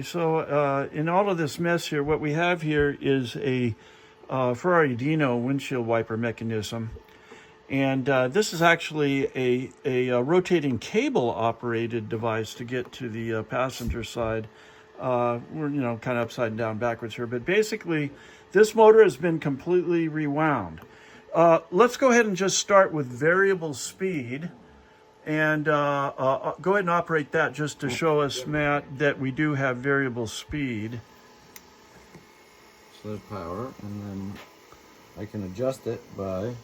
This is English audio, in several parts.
So in all of this mess here, what we have here is a Ferrari Dino windshield wiper mechanism. And this is actually a rotating cable operated device to get to the passenger side. We're, kind of upside down backwards here, but basically this motor has been completely rewound. Let's go ahead and just start with variable speed. And go ahead and operate that just to show us, Matt, that we do have variable speed. So there's power, and then I can adjust it by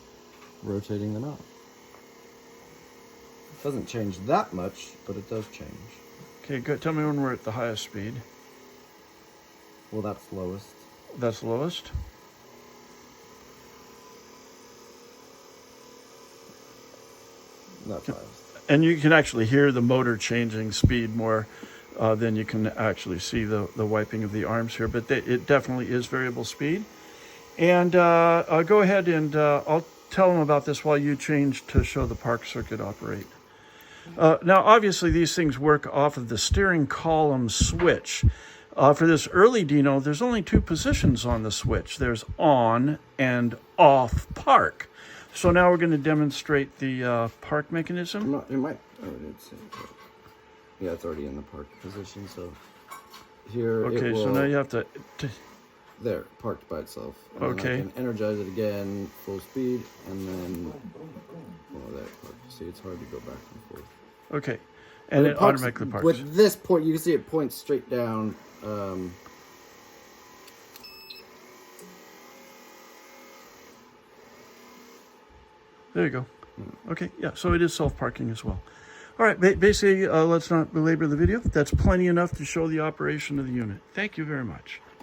rotating the knob. It doesn't change that much, but it does change. Okay, good. Tell me when we're at the highest speed. Well, that's lowest. That's lowest. That's highest. And you can actually hear the motor changing speed more than you can actually see the wiping of the arms here. But it definitely is variable speed. And I'll go ahead and I'll tell them about this while you change to show the park circuit operate. Now, obviously, these things work off of the steering column switch. For this early Dino, there's only two positions on the switch. There's on and off park. So now we're going to demonstrate the park mechanism. It might. Oh, it did say park. Yeah, it's already in the park position. So here. Okay, it will, so now you have to. There, parked by itself. And Okay. then I can energize it again, full speed, and then. Oh, there, parked. See, it's hard to go back and forth. Okay, and it automatically parks. With this point, you can see it points straight down. There you go. Okay, yeah, so it is self-parking as well. All right, basically, let's not belabor the video. That's plenty enough to show the operation of the unit. Thank you very much.